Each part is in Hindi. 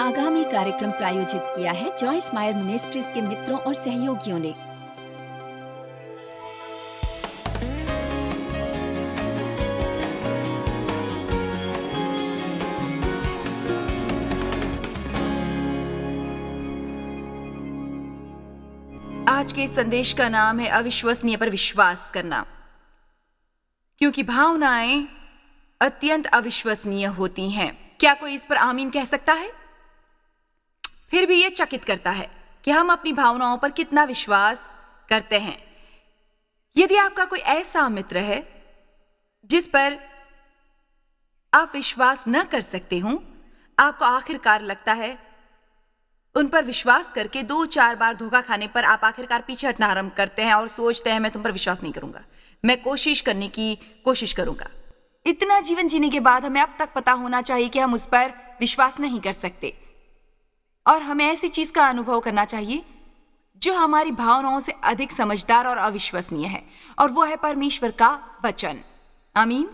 आगामी कार्यक्रम प्रायोजित किया है जॉयस मायर मिनिस्ट्रीज के मित्रों और सहयोगियों ने। आज के इस संदेश का नाम है अविश्वसनीय पर विश्वास करना, क्योंकि भावनाएं अत्यंत अविश्वसनीय होती हैं। क्या कोई इस पर आमीन कह सकता है? फिर भी यह चकित करता है कि हम अपनी भावनाओं पर कितना विश्वास करते हैं। यदि आपका कोई ऐसा मित्र है जिस पर आप विश्वास न कर सकते हो, आपको आखिरकार लगता है उन पर विश्वास करके 2-4 बार धोखा खाने पर आप आखिरकार पीछे हटना आरंभ करते हैं और सोचते हैं मैं तुम पर विश्वास नहीं करूंगा, मैं कोशिश करने की कोशिश करूंगा। इतना जीवन जीने के बाद हमें अब तक पता होना चाहिए कि हम उस पर विश्वास नहीं कर सकते, और हमें ऐसी चीज का अनुभव करना चाहिए जो हमारी भावनाओं से अधिक समझदार और अविश्वसनीय है, और वो है परमेश्वर का वचन। आमीन।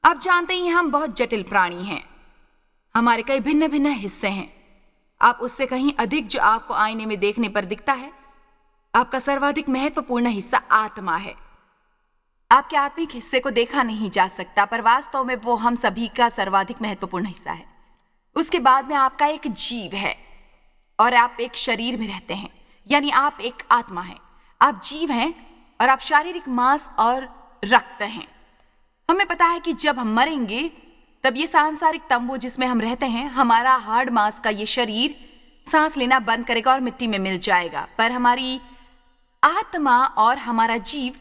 आप जानते ही हम बहुत जटिल प्राणी हैं, हमारे कई भिन्न भिन्न हिस्से हैं। आप उससे कहीं अधिक जो आपको आईने में देखने पर दिखता है। आपका सर्वाधिक महत्वपूर्ण हिस्सा आत्मा है। आपके आत्मिक हिस्से को देखा नहीं जा सकता, पर वास्तव में वो हम सभी का सर्वाधिक महत्वपूर्ण हिस्सा है। उसके बाद में आपका एक जीव है और आप एक शरीर में रहते हैं, यानी आप एक आत्मा हैं। आप जीव हैं और आप शारीरिक मांस और रक्त हैं। हमें पता है कि जब हम मरेंगे तब ये सांसारिक तंबू जिसमें हम रहते हैं, हमारा हार्ड मांस का ये शरीर सांस लेना बंद करेगा और मिट्टी में मिल जाएगा, पर हमारी आत्मा और हमारा जीव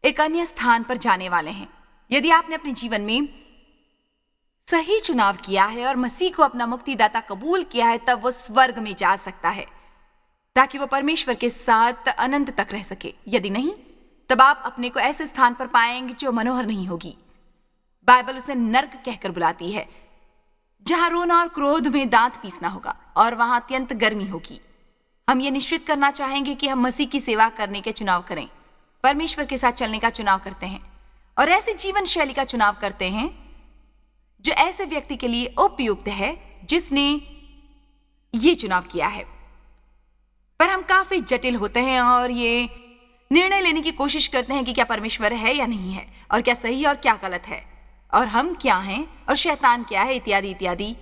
एक अन्य स्थान पर जाने वाले हैं। यदि आपने अपने जीवन में सही चुनाव किया है और मसीह को अपना मुक्तिदाता कबूल किया है, तब वो स्वर्ग में जा सकता है ताकि वो परमेश्वर के साथ अनंत तक रह सके। यदि नहीं, तब आप अपने को ऐसे स्थान पर पाएंगे जो मनोहर नहीं होगी। बाइबल उसे नर्क कहकर बुलाती है, जहां रोना और क्रोध में दांत पीसना होगा और वहां अत्यंत गर्मी होगी। हम ये निश्चित करना चाहेंगे कि हम मसीह की सेवा करने के चुनाव करें, परमेश्वर के साथ चलने का चुनाव करते हैं और ऐसी जीवन शैली का चुनाव करते हैं जो ऐसे व्यक्ति के लिए उपयुक्त है जिसने ये चुनाव किया है। पर हम काफी जटिल होते हैं और ये निर्णय लेने की कोशिश करते हैं कि क्या परमेश्वर है या नहीं है, और क्या सही है और क्या गलत है, और हम क्या हैं और शैतान क्या है, इत्यादि इत्यादि।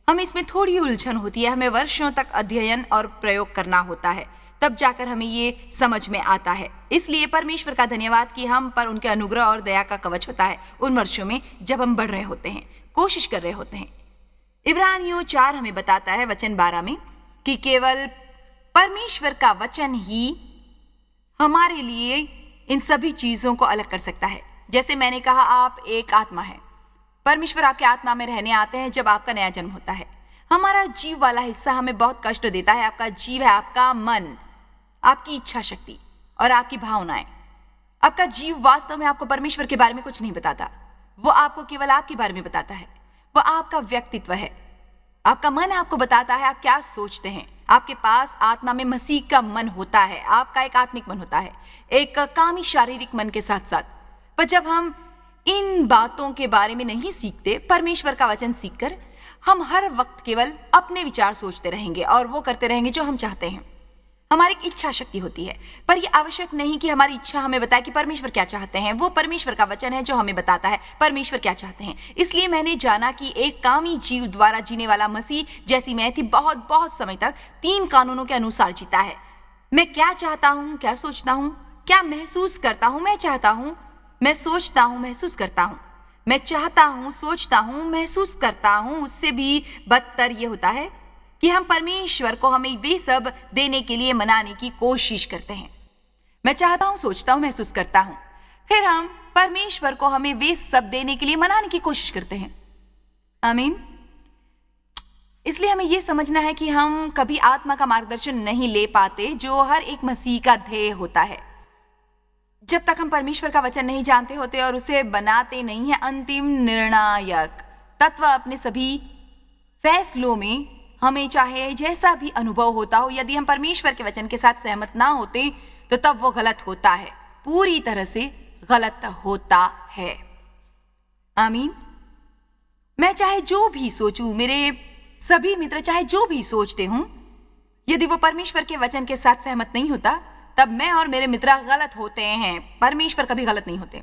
हमें इसमें थोड़ी उलझन होती है। हमें वर्षों तक अध्ययन और प्रयोग करना होता है, तब जाकर हमें ये समझ में आता है। इसलिए परमेश्वर का धन्यवाद कि हम पर उनके अनुग्रह और दया का कवच होता है उन वर्षों में जब हम बढ़ रहे होते हैं, कोशिश कर रहे होते हैं। इब्रानियों 4 हमें बताता है वचन 12 में कि केवल परमेश्वर का वचन ही हमारे लिए इन सभी चीजों को अलग कर सकता है। जैसे मैंने कहा, आप एक आत्मा है। परमेश्वर आपके आत्मा में रहने आते हैं जब आपका नया जन्म होता है। हमारा जीव वाला हिस्सा हमें बहुत कष्ट देता है। आपका जीव है आपका मन, आपकी इच्छा शक्ति और आपकी भावनाएं। आपका जीव वास्तव में आपको परमेश्वर के बारे में कुछ नहीं बताता, वो आपको केवल आपके बारे में बताता है। वो आपका व्यक्तित्व है। आपका मन आपको बताता है आप क्या सोचते हैं। आपके पास आत्मा में मसीह का मन होता है। आपका एक आत्मिक मन होता है, एक कामी शारीरिक मन के साथ साथ। पर जब हम इन बातों के बारे में नहीं सीखते, परमेश्वर का वचन सीखकर हम हर वक्त केवल अपने विचार सोचते रहेंगे और वो करते रहेंगे जो हम चाहते हैं। हमारी एक इच्छा शक्ति होती है, पर यह आवश्यक नहीं कि हमारी इच्छा हमें बताए कि परमेश्वर क्या चाहते हैं। वो परमेश्वर का वचन है जो हमें बताता है परमेश्वर क्या चाहते हैं। इसलिए मैंने जाना कि एक कामी जीव द्वारा जीने वाला मसीह जैसी मैं थी बहुत बहुत समय तक 3 कानूनों के अनुसार जीता है। मैं क्या चाहता हूँ, क्या सोचता हूँ, क्या महसूस करता हूँ, मैं चाहता हूँ, मैं सोचता हूँ, महसूस करता हूँ, मैं चाहता हूँ, सोचता हूँ, महसूस करता हूँ। उससे भी बदतर यह होता है कि हम परमेश्वर को हमें वे सब देने के लिए मनाने की कोशिश करते हैं। मैं चाहता हूँ, सोचता हूँ, महसूस करता हूँ, फिर हम परमेश्वर को हमें वे सब देने के लिए मनाने की कोशिश करते हैं। आमीन। इसलिए हमें यह समझना है कि हम कभी आत्मा का मार्गदर्शन नहीं ले पाते जो हर एक मसीह का ध्येय होता है, जब तक हम परमेश्वर का वचन नहीं जानते होते और उसे बनाते नहीं है अंतिम निर्णायक तत्व अपने सभी फैसलों में। हमें चाहे जैसा भी अनुभव होता हो, यदि हम परमेश्वर के वचन के साथ सहमत ना होते तो तब वो गलत होता है, पूरी तरह से गलत होता है। आमीन। मैं चाहे जो भी सोचूं, मेरे सभी मित्र चाहे जो भी सोचते हों, यदि वो परमेश्वर के वचन के साथ सहमत नहीं होता, तब मैं और मेरे मित्र गलत होते हैं। परमेश्वर कभी गलत नहीं होते।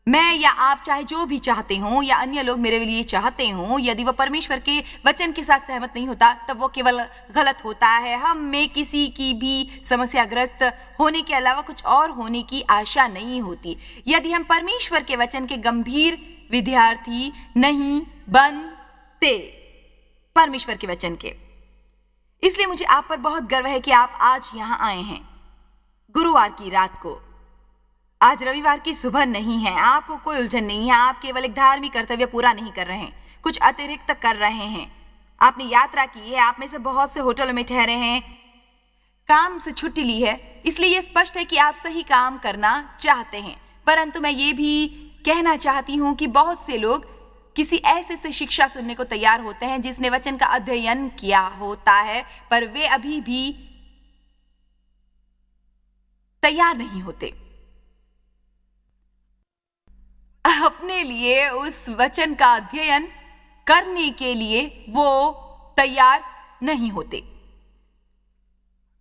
मैं या आप चाहे जो भी चाहते हों या अन्य लोग मेरे लिए चाहते हों, यदि वो परमेश्वर के वचन के साथ सहमत नहीं होता, तब वो केवल गलत होता है। हम में किसी की भी समस्याग्रस्त होने के अलावा कुछ और होने की आशा नहीं होती, यदि हम परमेश्वर के वचन के गंभीर विद्यार्थी नहीं बनते परमेश्वर के वचन के। इसलिए मुझे आप पर बहुत गर्व है कि आप आज यहाँ आए हैं गुरुवार की रात को। आज रविवार की सुबह नहीं है, आपको कोई उलझन नहीं है। आप केवल एक धार्मिक कर्तव्य पूरा नहीं कर रहे हैं, कुछ अतिरिक्त कर रहे हैं। आपने यात्रा की है, आप में से बहुत से होटल में ठहरे हैं, काम से छुट्टी ली है, इसलिए यह स्पष्ट है कि आप सही काम करना चाहते हैं। परंतु मैं ये भी कहना चाहती हूँ कि बहुत से लोग किसी ऐसे से शिक्षा सुनने को तैयार होते हैं जिसने वचन का अध्ययन किया होता है, पर वे अभी भी तैयार नहीं होते अपने लिए उस वचन का अध्ययन करने के लिए। वो तैयार नहीं होते।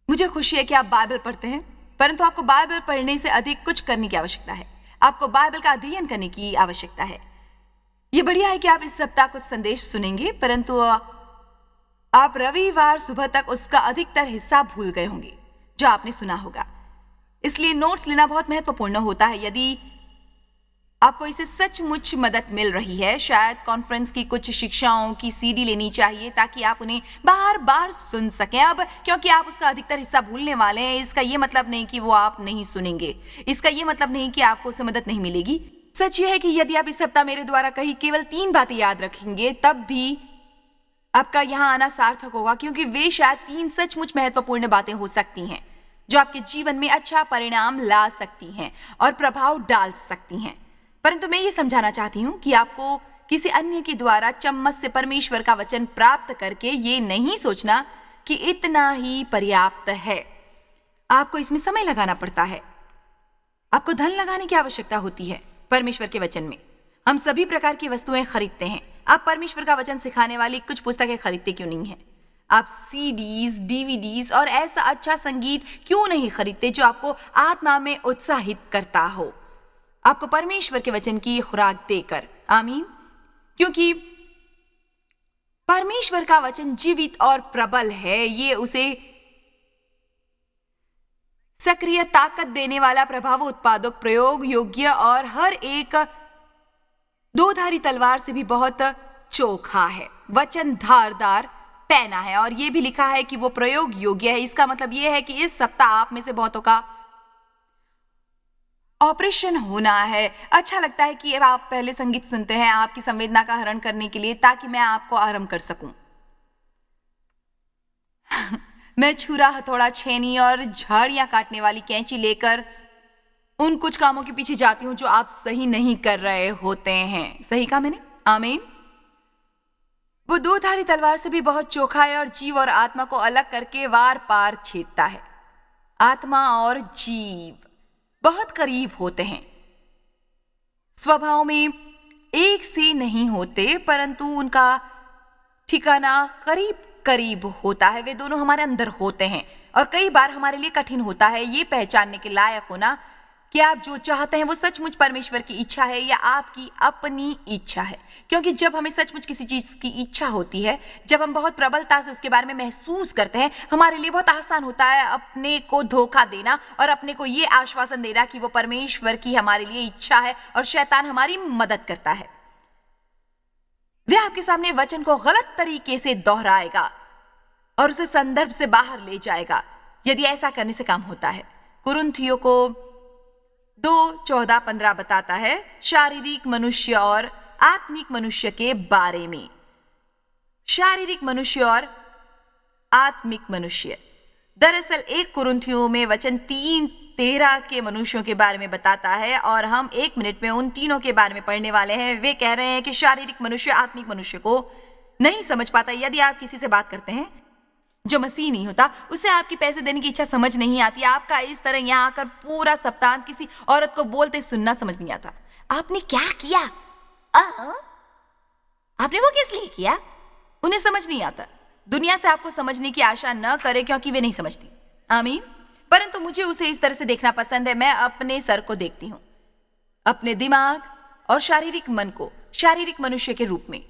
मुझे खुशी है कि आप बाइबल पढ़ते हैं, परंतु आपको बाइबल पढ़ने से अधिक कुछ करने की आवश्यकता है। आपको बाइबल का अध्ययन करने की आवश्यकता है। यह बढ़िया है कि आप इस सप्ताह कुछ संदेश सुनेंगे, परंतु आप रविवार सुबह तक उसका अधिकतर हिस्सा भूल गए होंगे जो आपने सुना होगा। इसलिए नोट्स लेना बहुत महत्वपूर्ण होता है। यदि आपको इसे सचमुच मदद मिल रही है, शायद कॉन्फ्रेंस की कुछ शिक्षाओं की सीडी लेनी चाहिए ताकि आप उन्हें बार बार सुन सकें। अब क्योंकि आप उसका अधिकतर हिस्सा भूलने वाले हैं, इसका यह मतलब नहीं कि वो आप नहीं सुनेंगे, इसका यह मतलब नहीं कि आपको उससे मदद नहीं मिलेगी। सच यह है कि यदि आप इस सप्ताह मेरे द्वारा कही केवल 3 बातें याद रखेंगे, तब भी आपका यहाँ आना सार्थक होगा, क्योंकि वे शायद 3 सचमुच महत्वपूर्ण बातें हो सकती हैं जो आपके जीवन में अच्छा परिणाम ला सकती हैं और प्रभाव डाल सकती हैं। परंतु मैं ये समझाना चाहती हूँ कि आपको किसी अन्य के द्वारा चम्मच से परमेश्वर का वचन प्राप्त करके ये नहीं सोचना कि इतना ही पर्याप्त है। आपको इसमें समय लगाना पड़ता है, आपको धन लगाने की आवश्यकता होती है। परमेश्वर के वचन में हम सभी प्रकार की वस्तुएं खरीदते हैं। आप परमेश्वर का वचन सिखाने वाली कुछ पुस्तकें खरीदते क्यों नहीं हैं? आप सीडीज, डीवीडीज और ऐसा अच्छा संगीत क्यों नहीं खरीदते जो आपको आत्मा में उत्साहित करता हो, आपको परमेश्वर के वचन की खुराक देकर? आमीन। क्योंकि परमेश्वर का वचन जीवित और प्रबल है। ये उसे सक्रिय, ताकत देने वाला, प्रभाव उत्पादक, प्रयोग योग्य और हर एक 2-धारी तलवार से भी बहुत चोखा है। वचन धारदार पैना है और यह भी लिखा है कि वो प्रयोग योग्य है। इसका मतलब यह है कि इस सप्ताह आप में से बहुतों का ऑपरेशन होना है। अच्छा लगता है कि आप पहले संगीत सुनते हैं आपकी संवेदना का हरण करने के लिए, ताकि मैं आपको आरंभ कर सकूं। मैं छुरा, हथौड़ा, छेनी और झाड़ियां काटने वाली कैंची लेकर उन कुछ कामों के पीछे जाती हूं जो आप सही नहीं कर रहे होते हैं। सही कहा मैंने? आमीन। वो 2-धारी तलवार से भी बहुत चोखा है और जीव और आत्मा को अलग करके वार पार छेदता है। आत्मा और जीव बहुत करीब होते हैं, स्वभाव में एक से नहीं होते, परंतु उनका ठिकाना करीब करीब होता है। वे दोनों हमारे अंदर होते हैं और कई बार हमारे लिए कठिन होता है ये पहचानने के लायक होना कि आप जो चाहते हैं वो सचमुच परमेश्वर की इच्छा है या आपकी अपनी इच्छा है। क्योंकि जब हमें सचमुच किसी चीज की इच्छा होती है, जब हम बहुत प्रबलता से उसके बारे में महसूस करते हैं, हमारे लिए बहुत आसान होता है अपने को धोखा देना और अपने को ये आश्वासन देना कि वो परमेश्वर की हमारे लिए इच्छा है और शैतान हमारी मदद करता है। वह आपके सामने वचन को गलत तरीके से दोहराएगा और उसे संदर्भ से बाहर ले जाएगा यदि ऐसा करने से काम होता है। कुरिन्थियों को 2:14-15 बताता है शारीरिक मनुष्य और आत्मिक मनुष्य के बारे में। शारीरिक मनुष्य और आत्मिक मनुष्य। दरअसल 1 कुरिन्थियों में वचन 3:13 के मनुष्यों के बारे में बताता है और हम 1 मिनट में उन तीनों के बारे में पढ़ने वाले हैं। वे कह रहे हैं कि शारीरिक मनुष्य आत्मिक मनुष्य को नहीं समझ पाता। यदि आप किसी से बात करते हैं जो मसीह नहीं होता, उसे आपकी पैसे देने की इच्छा समझ नहीं आती। आपका इस तरह यहाँ आकर पूरा सप्ताह किसी औरत को बोलते सुनना समझ नहीं आता। आपने क्या किया? आपने वो किस लिए किया? उन्हें समझ नहीं आता। दुनिया से आपको समझने की आशा न करे क्योंकि वे नहीं समझती। आमीन। परंतु मुझे उसे इस तरह से देखना पसंद है। मैं अपने सर को देखती हूँ, अपने दिमाग और शारीरिक मन को शारीरिक मनुष्य के रूप में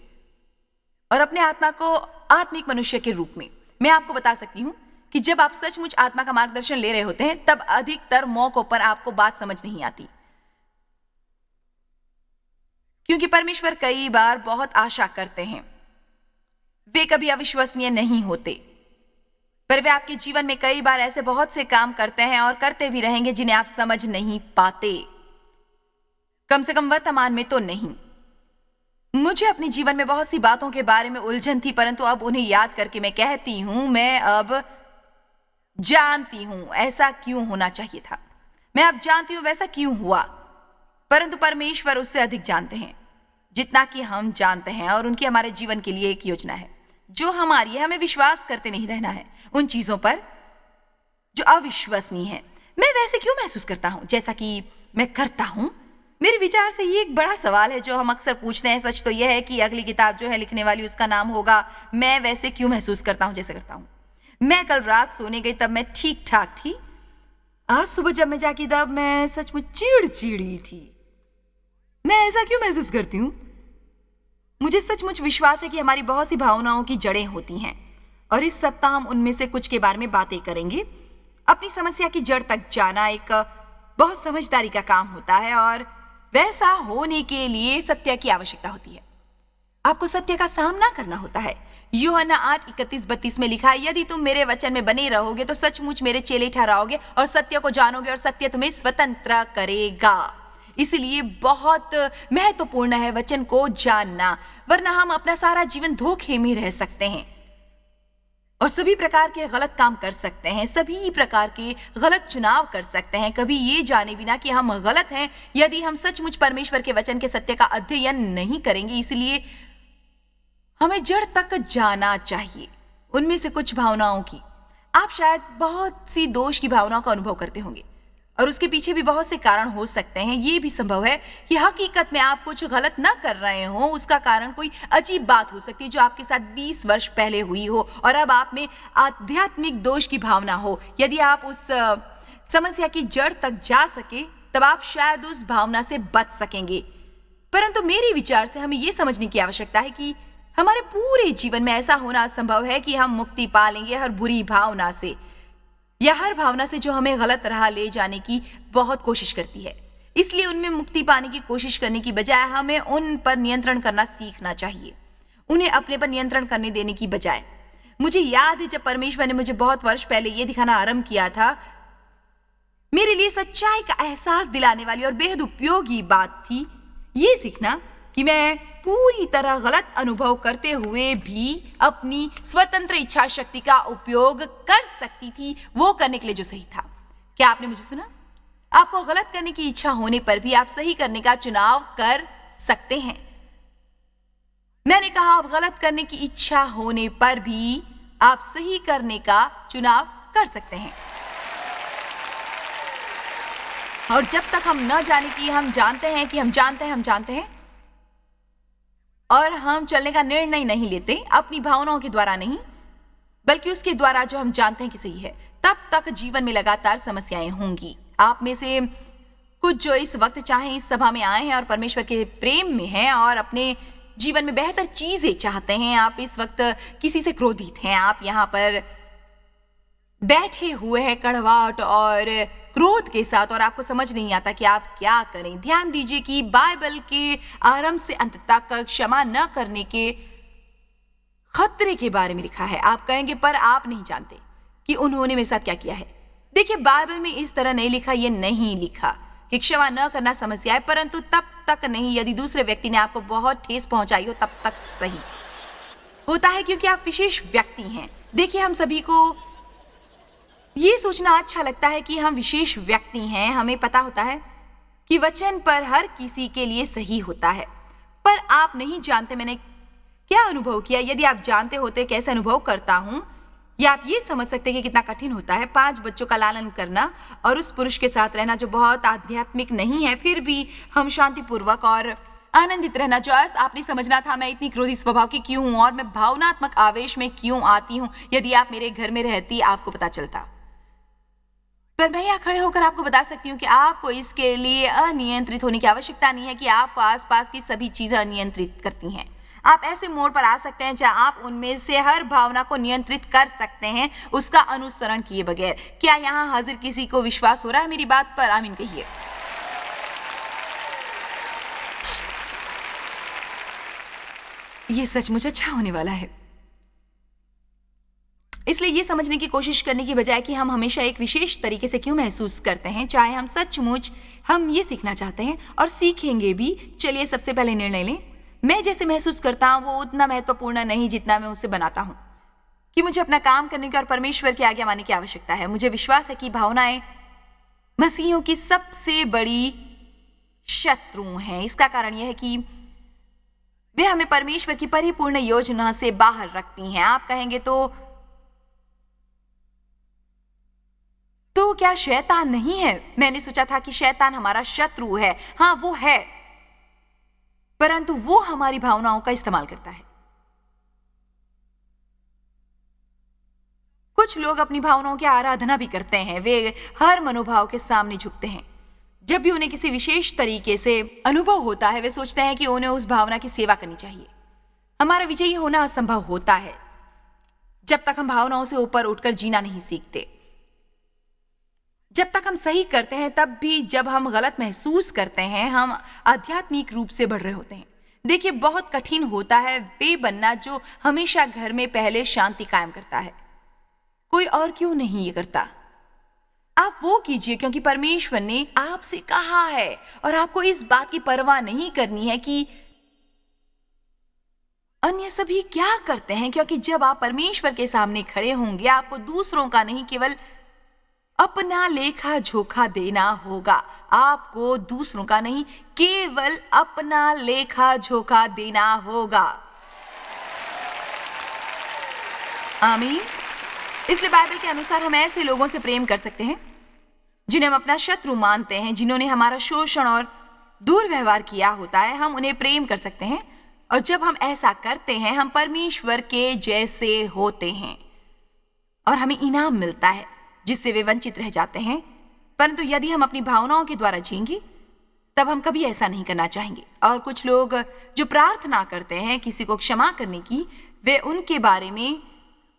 और अपने आत्मा को आत्मिक मनुष्य के रूप में। मैं आपको बता सकती हूँ कि जब आप सचमुच आत्मा का मार्गदर्शन ले रहे होते हैं तब अधिकतर मौकों पर आपको बात समझ नहीं आती, क्योंकि परमेश्वर कई बार बहुत आशा करते हैं। वे कभी अविश्वसनीय नहीं होते, पर वे आपके जीवन में कई बार ऐसे बहुत से काम करते हैं और करते भी रहेंगे जिन्हें आप समझ नहीं पाते, कम से कम वर्तमान में तो नहीं। मुझे अपने जीवन में बहुत सी बातों के बारे में उलझन थी, परंतु अब उन्हें याद करके मैं कहती हूं, मैं अब जानती हूं ऐसा क्यों होना चाहिए था। मैं अब जानती हूं वैसा क्यों हुआ। परंतु परमेश्वर उससे अधिक जानते हैं जितना कि हम जानते हैं, और उनकी हमारे जीवन के लिए एक योजना है जो हमारी है। हमें विश्वास करते नहीं रहना है उन चीजों पर जो अविश्वसनीय है। मैं वैसे क्यों महसूस करता हूं जैसा कि मैं करता हूं? मेरे विचार से ये एक बड़ा सवाल है जो हम अक्सर पूछते हैं। सच तो यह है कि अगली किताब जो है लिखने वाली उसका नाम होगा मैं वैसे क्यों महसूस करता हूं जैसे करता हूं। मैं कल रात सोने गई तब मैं ठीक ठाक थी। आज सुबह जब मैं जागी तब मैं सचमुच चिड़चिड़ी थी। मैं ऐसा क्यों महसूस करती हूँ? मुझे सचमुच विश्वास है कि हमारी बहुत सी भावनाओं की जड़ें होती हैं, और इस सप्ताह हम उनमें से कुछ के बारे में बातें करेंगे। अपनी समस्या की जड़ तक जाना एक बहुत समझदारी का काम होता है, और वैसा होने के लिए सत्य की आवश्यकता होती है। आपको सत्य का सामना करना होता है। यूहन्ना 8:31-32 में लिखा है, यदि तुम मेरे वचन में बने रहोगे तो सचमुच मेरे चेले ठहराओगे और सत्य को जानोगे और सत्य तुम्हें स्वतंत्र करेगा। इसलिए बहुत महत्वपूर्ण है वचन को जानना, वरना हम अपना सारा जीवन धोखे में रह सकते हैं और सभी प्रकार के गलत काम कर सकते हैं, सभी प्रकार के गलत चुनाव कर सकते हैं, कभी ये जाने बिना कि हम गलत हैं, यदि हम सचमुच परमेश्वर के वचन के सत्य का अध्ययन नहीं करेंगे। इसलिए हमें जड़ तक जाना चाहिए। उनमें से कुछ भावनाओं की आप शायद बहुत सी दोष की भावनाओं का अनुभव करते होंगे, और उसके पीछे भी बहुत से कारण हो सकते हैं। ये भी संभव है कि हकीकत में आप कुछ गलत ना कर रहे हो, उसका कारण कोई अजीब बात हो सकती है जो आपके साथ 20 वर्ष पहले हुई हो और अब आप में आध्यात्मिक दोष की भावना हो। यदि आप उस समस्या की जड़ तक जा सके तब आप शायद उस भावना से बच सकेंगे। परंतु मेरे विचार से हमें यह समझने की आवश्यकता है कि हमारे पूरे जीवन में ऐसा होना असंभव है कि हम मुक्ति पा लेंगे हर बुरी भावना से, या हर भावना से जो हमें गलत राह ले जाने की बहुत कोशिश करती है। इसलिए उनमें मुक्ति पाने की कोशिश करने की बजाय हमें उन पर नियंत्रण करना सीखना चाहिए, उन्हें अपने पर नियंत्रण करने देने की बजाय। मुझे याद है जब परमेश्वर ने मुझे बहुत वर्ष पहले यह दिखाना आरंभ किया था, मेरे लिए सच्चाई का एहसास दिलाने वाली और बेहद उपयोगी बात थी ये सीखना कि मैं पूरी तरह गलत अनुभव करते हुए भी अपनी स्वतंत्र इच्छा शक्ति का उपयोग कर सकती थी वो करने के लिए जो सही था। क्या आपने मुझे सुना? आपको गलत करने की इच्छा होने पर भी आप सही करने का चुनाव कर सकते हैं। मैंने कहा आप गलत करने की इच्छा होने पर भी आप सही करने का चुनाव कर सकते हैं। और जब तक हम न जाने कि हम जानते हैं कि हम जानते हैं और हम चलने का निर्णय नहीं लेते अपनी भावनाओं के द्वारा नहीं बल्कि उसके द्वारा जो हम जानते हैं कि सही है, तब तक जीवन में लगातार समस्याएं होंगी। आप में से कुछ जो इस वक्त चाहे इस सभा में आए हैं और परमेश्वर के प्रेम में हैं और अपने जीवन में बेहतर चीजें चाहते हैं, आप इस वक्त किसी से क्रोधित हैं, आप यहाँ पर बैठे हुए हैं कड़वाहट और क्रोध के साथ और आपको समझ नहीं आता कि आप क्या करें। ध्यान दीजिए कि बाइबल के आरंभ से अंत तक क्षमा न करने के खतरे के बारे में लिखा है। आप कहेंगे पर आप नहीं जानते कि उन्होंने मेरे साथ क्या किया है। देखिए बाइबल में इस तरह नहीं लिखा, ये नहीं लिखा कि क्षमा न करना समस्या है, परंतु तब तक नहीं यदि दूसरे व्यक्ति ने आपको बहुत ठेस पहुंचाई हो, तब तक सही होता है क्योंकि आप विशेष व्यक्ति हैं। देखिए हम सभी को ये सोचना अच्छा लगता है कि हम विशेष व्यक्ति हैं, हमें पता होता है कि वचन पर हर किसी के लिए सही होता है, पर आप नहीं जानते मैंने क्या अनुभव किया। यदि आप जानते होते कैसे अनुभव करता हूं, या आप ये समझ सकते हैं कि कितना कठिन होता है 5 बच्चों का लालन करना और उस पुरुष के साथ रहना जो बहुत आध्यात्मिक नहीं है, फिर भी हम शांतिपूर्वक और आनंदित रहना जॉयस, आपने समझना था मैं इतनी क्रोधी स्वभाव की क्यों हूं और मैं भावनात्मक आवेश में क्यों आती हूं। यदि आप मेरे घर में रहती आपको पता चलता, पर मैं यहाँ खड़े होकर आपको बता सकती हूँ कि आपको इसके लिए अनियंत्रित होने की आवश्यकता नहीं है कि आपको आसपास की सभी चीजें अनियंत्रित करती हैं। आप ऐसे मोड़ पर आ सकते हैं जहां आप उनमें से हर भावना को नियंत्रित कर सकते हैं, उसका अनुसरण किए बगैर। क्या यहाँ हाजिर किसी को विश्वास हो रहा है मेरी बात पर? आमीन कहिए। ये सचमुच अच्छा होने वाला है। इसलिए ये समझने की कोशिश करने की बजाय कि हम हमेशा एक विशेष तरीके से क्यों महसूस करते हैं, चाहे हम सचमुच हम ये सीखना चाहते हैं और सीखेंगे भी। चलिए सबसे पहले निर्णय लें, मैं जैसे महसूस करता हूं वो उतना महत्वपूर्ण नहीं जितना मैं उसे बनाता हूं। कि मुझे अपना काम करने की और परमेश्वर की आज्ञा मानने की आवश्यकता है। मुझे विश्वास है कि भावनाएं मसीहियों की सबसे बड़ी शत्रु हैं। इसका कारण यह है कि वे हमें परमेश्वर की परिपूर्ण योजना से बाहर रखती हैं। आप कहेंगे तो क्या शैतान नहीं है? मैंने सोचा था कि शैतान हमारा शत्रु है। हाँ, वो है, परंतु वो हमारी भावनाओं का इस्तेमाल करता है। कुछ लोग अपनी भावनाओं की आराधना भी करते हैं। वे हर मनोभाव के सामने झुकते हैं। जब भी उन्हें किसी विशेष तरीके से अनुभव होता है, वे सोचते हैं कि उन्हें उस भावना की सेवा करनी चाहिए। हमारा विजयी होना असंभव होता है जब तक हम भावनाओं से ऊपर उठकर जीना नहीं सीखते। जब तक हम सही करते हैं, तब भी जब हम गलत महसूस करते हैं, हम आध्यात्मिक रूप से बढ़ रहे होते हैं। देखिए, बहुत कठिन होता है वे बनना जो हमेशा घर में पहले शांति कायम करता है। कोई और क्यों नहीं ये करता? आप वो कीजिए क्योंकि परमेश्वर ने आपसे कहा है और आपको इस बात की परवाह नहीं करनी है कि अन्य सभी क्या करते हैं, क्योंकि जब आप परमेश्वर के सामने खड़े होंगे, आपको दूसरों का नहीं केवल अपना लेखा जोखा देना होगा। आपको दूसरों का नहीं, केवल अपना लेखा जोखा देना होगा। आमीन। इसलिए बाइबल के अनुसार हम ऐसे लोगों से प्रेम कर सकते हैं जिन्हें हम अपना शत्रु मानते हैं, जिन्होंने हमारा शोषण और दुर्व्यवहार किया होता है। हम उन्हें प्रेम कर सकते हैं और जब हम ऐसा करते हैं, हम परमेश्वर के जैसे होते हैं और हमें इनाम मिलता है जिससे वे वंचित रह जाते हैं। परंतु यदि हम अपनी भावनाओं के द्वारा जिएंगे, तब हम कभी ऐसा नहीं करना चाहेंगे। और कुछ लोग जो प्रार्थना करते हैं किसी को क्षमा करने की, वे उनके बारे में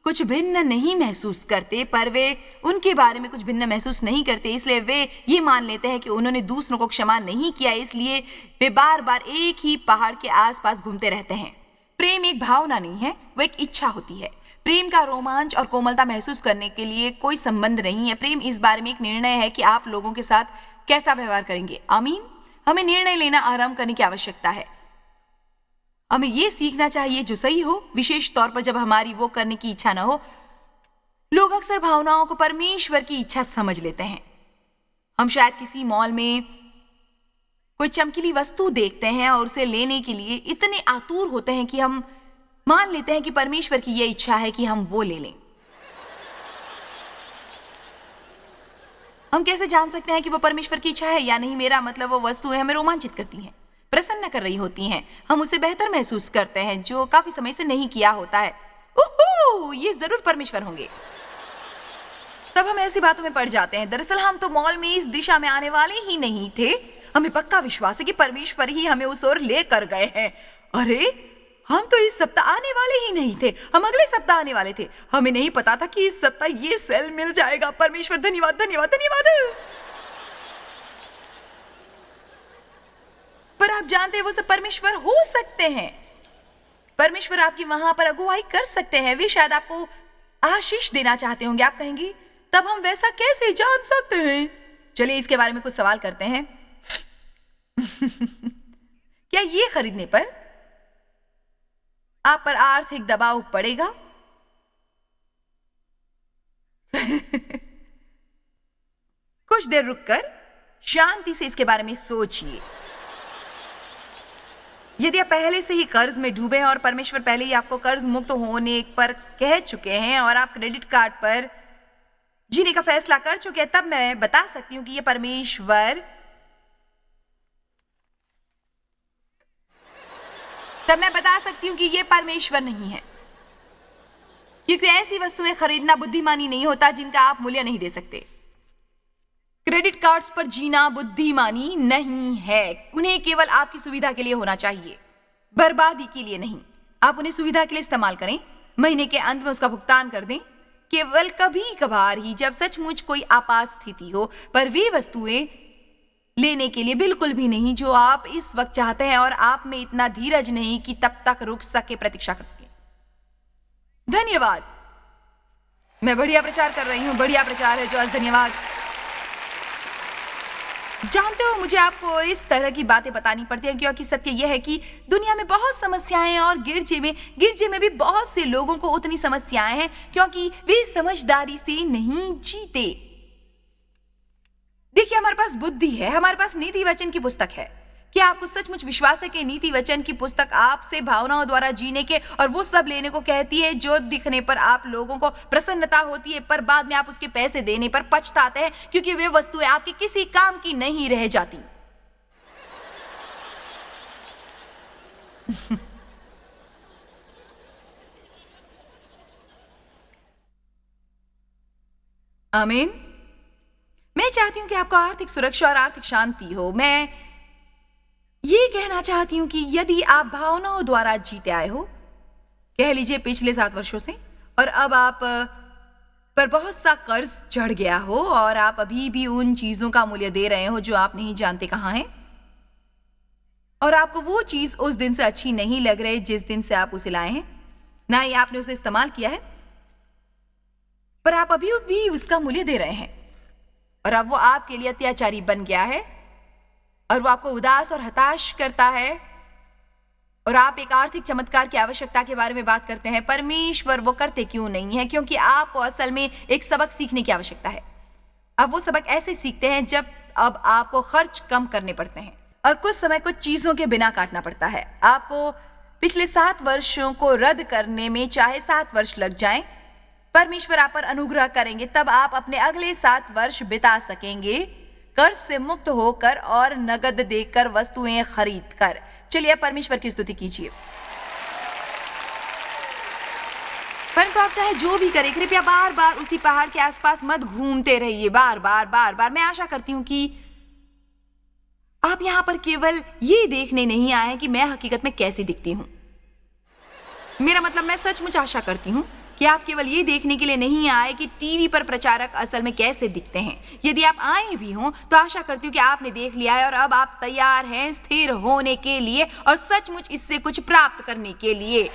कुछ भिन्न नहीं महसूस करते, पर वे उनके बारे में कुछ भिन्न महसूस नहीं करते। इसलिए वे ये मान लेते हैं कि उन्होंने दूसरों को क्षमा नहीं किया, इसलिए वे बार बार एक ही पहाड़ के आसपास घूमते रहते हैं। प्रेम एक भावना नहीं है, वो एक इच्छा होती है। प्रेम का रोमांच और कोमलता महसूस करने के लिए कोई संबंध नहीं है। प्रेम इस बारे में एक निर्णय है कि आप लोगों के साथ कैसा व्यवहार करेंगे। आमीन। हमें निर्णय लेना आरंभ करने की आवश्यकता है। हमें यह सीखना चाहिए जो सही हो, विशेष तौर पर जब हमारी वो करने की इच्छा न हो। लोग अक्सर भावनाओं को परमेश्वर की इच्छा समझ लेते हैं। हम शायद किसी मॉल में कोई चमकीली वस्तु देखते हैं और उसे लेने के लिए इतने आतुर होते हैं कि हम मान लेते हैं कि परमेश्वर की यह इच्छा है कि हम वो ले लें। हम कैसे जान सकते हैं कि वो परमेश्वर की इच्छा है या नहीं? मेरा मतलब वो वस्तुएं हमें रोमांचित करती हैं, प्रसन्न कर रही होती हैं, हम उसे बेहतर महसूस करते हैं जो काफी समय से नहीं किया होता है। ओहो, ये जरूर परमेश्वर होंगे। तब हम ऐसी बातों में पड़ जाते हैं। दरअसल हम तो मॉल में इस दिशा में आने वाले ही नहीं थे। हमें पक्का विश्वास है कि परमेश्वर ही हमें उस ओर ले कर गए हैं। अरे, हम तो इस सप्ताह आने वाले ही नहीं थे, हम अगले सप्ताह आने वाले थे। हमें नहीं पता था कि इस सप्ताह ये सेल मिल जाएगा। परमेश्वर धन्यवाद, धन्यवाद, धन्यवाद। पर आप जानते हैं वो सब परमेश्वर हो सकते हैं। परमेश्वर आपकी वहां पर अगुवाई कर सकते हैं। वे शायद आपको आशीष देना चाहते होंगे। आप कहेंगे, तब हम वैसा कैसे जान सकते हैं? चलिए इसके बारे में कुछ सवाल करते हैं। क्या ये खरीदने पर आप पर आर्थिक दबाव पड़ेगा? कुछ देर रुककर शांति से इसके बारे में सोचिए। यदि आप पहले से ही कर्ज में डूबे हैं और परमेश्वर पहले ही आपको कर्ज मुक्त होने पर कह चुके हैं और आप क्रेडिट कार्ड पर जीने का फैसला कर चुके हैं, तब मैं बता सकती हूं कि यह परमेश्वर तब मैं बता सकती हूँ कि ये परमेश्वर नहीं है, क्योंकि ऐसी वस्तुएं खरीदना बुद्धिमानी नहीं होता जिनका आप मूल्य नहीं दे सकते। क्रेडिट कार्ड्स पर जीना बुद्धिमानी नहीं है। उन्हें केवल आपकी सुविधा के लिए होना चाहिए, बर्बादी के लिए नहीं। आप उन्हें सुविधा के लिए इस्तेमाल करें, महीने के अंत में उसका भुगतान कर दें, केवल कभी कभार ही जब सचमुच कोई आपात स्थिति हो, पर वे वस्तुएं लेने के लिए बिल्कुल भी नहीं जो आप इस वक्त चाहते हैं और आप में इतना धीरज नहीं कि तब तक रुक सके, प्रतीक्षा कर सके। धन्यवाद। मैं बढ़िया प्रचार कर रही हूं, बढ़िया प्रचार है जॉयस, धन्यवाद। जानते हो, मुझे आपको इस तरह की बातें बतानी पड़ती हैं क्योंकि सत्य यह है कि दुनिया में बहुत समस्याएं हैं और गिरजे में भी बहुत से लोगों को उतनी समस्याएं हैं क्योंकि वे समझदारी से नहीं जीते। देखिए, हमारे पास बुद्धि है, हमारे पास नीति वचन की पुस्तक है। क्या आपको सचमुच विश्वास है कि नीति वचन की पुस्तक आपसे भावनाओं द्वारा जीने के और वो सब लेने को कहती है जो दिखने पर आप लोगों को प्रसन्नता होती है, पर बाद में आप उसके पैसे देने पर पछताते हैं क्योंकि वे वस्तुएं आपके किसी काम की नहीं रह जाती। आमीन। मैं चाहती हूं कि आपको आर्थिक सुरक्षा और आर्थिक शांति हो। मैं ये कहना चाहती हूं कि यदि आप भावनाओं द्वारा जीते आए हो, कह लीजिए पिछले 7 वर्षों से, और अब आप पर बहुत सा कर्ज चढ़ गया हो और आप अभी भी उन चीजों का मूल्य दे रहे हो जो आप नहीं जानते कहां है, और आपको वो चीज उस दिन से अच्छी नहीं लग रही जिस दिन से आप उसे लाए हैं, ना ही आपने उसे इस्तेमाल किया है, पर आप अभी भी उसका मूल्य दे रहे हैं, और अब वो आपके लिए अत्याचारी बन गया है और वो आपको उदास और हताश करता है, और आप एक आर्थिक चमत्कार की आवश्यकता के बारे में बात करते हैं। परमेश्वर वो करते क्यों नहीं है? क्योंकि आपको असल में एक सबक सीखने की आवश्यकता है। अब वो सबक ऐसे सीखते हैं जब अब आपको खर्च कम करने पड़ते हैं और कुछ समय कुछ चीजों के बिना काटना पड़ता है। आपको पिछले 7 वर्षों को रद्द करने में चाहे 7 वर्ष लग जाएं, परमेश्वर आप पर अनुग्रह करेंगे, तब आप अपने अगले 7 वर्ष बिता सकेंगे कर्ज से मुक्त होकर और नगद देकर वस्तुएं खरीद कर। चलिए परमेश्वर की स्तुति कीजिए। परंतु आप चाहे जो भी करें, कृपया बार बार उसी पहाड़ के आसपास मत घूमते रहिए, बार बार। मैं आशा करती हूं कि आप यहां पर केवल ये देखने नहीं आए कि मैं हकीकत में कैसी दिखती हूं। मेरा मतलब, मैं सचमुच आशा करती हूं कि आप केवल ये देखने के लिए नहीं आए कि टीवी पर प्रचारक असल में कैसे दिखते हैं। यदि आप आए भी हों तो आशा करती हूँ कि आपने देख लिया है और अब आप तैयार हैं स्थिर होने के लिए और सचमुच इससे कुछ प्राप्त करने के लिए।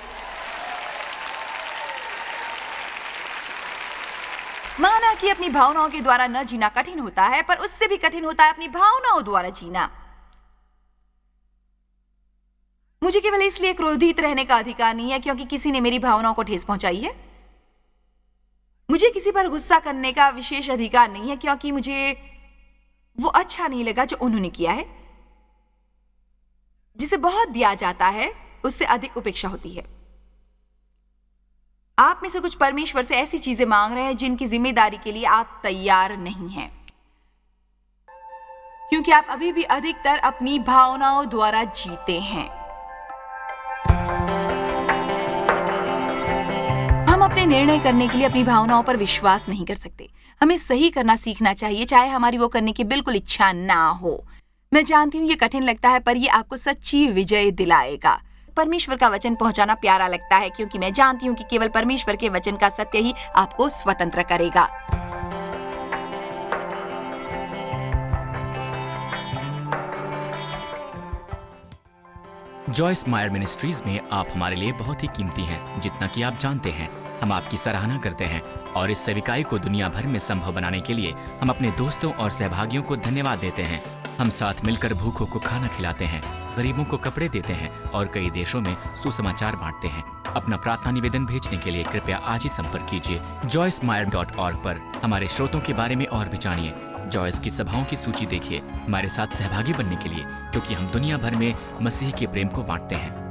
माना कि अपनी भावनाओं के द्वारा न जीना कठिन होता है, पर उससे भी कठिन होता है अपनी भावनाओं द्वारा जीना। मुझे केवल इसलिए क्रोधित रहने का अधिकार नहीं है क्योंकि किसी ने मेरी भावनाओं को ठेस पहुंचाई है। मुझे किसी पर गुस्सा करने का विशेष अधिकार नहीं है क्योंकि मुझे वो अच्छा नहीं लगा जो उन्होंने किया है। जिसे बहुत दिया जाता है उससे अधिक उपेक्षा होती है। आप में से कुछ परमेश्वर से ऐसी चीजें मांग रहे हैं जिनकी जिम्मेदारी के लिए आप तैयार नहीं हैं, क्योंकि आप अभी भी अधिकतर अपनी भावनाओं द्वारा जीते हैं। हम अपने निर्णय करने के लिए अपनी भावनाओं पर विश्वास नहीं कर सकते। हमें सही करना सीखना चाहिए, चाहे हमारी वो करने की बिल्कुल इच्छा ना हो। मैं जानती हूँ ये कठिन लगता है, पर ये आपको सच्ची विजय दिलाएगा। परमेश्वर का वचन पहुंचाना प्यारा लगता है क्योंकि मैं जानती हूँ कि केवल परमेश्वर के वचन का सत्य ही आपको स्वतंत्र करेगा। जॉयस मायर मिनिस्ट्रीज में आप हमारे लिए बहुत ही कीमती हैं, जितना कि आप जानते हैं। हम आपकी सराहना करते हैं और इस सेविकाई को दुनिया भर में संभव बनाने के लिए हम अपने दोस्तों और सहभागियों को धन्यवाद देते हैं। हम साथ मिलकर भूखों को खाना खिलाते हैं, गरीबों को कपड़े देते हैं और कई देशों में सुसमाचार बांटते हैं। अपना प्रार्थना निवेदन भेजने के लिए कृपया आज ही संपर्क कीजिए joycemeyer.org पर। हमारे स्रोतों के बारे में और भी जानिए। जॉयस की सभाओं की सूची देखिए हमारे साथ सहभागी बनने के लिए, क्योंकि हम दुनिया भर में मसीह के प्रेम को बांटते हैं।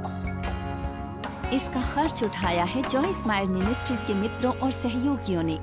इसका खर्च उठाया है जॉयस मायर मिनिस्ट्रीज के मित्रों और सहयोगियों ने।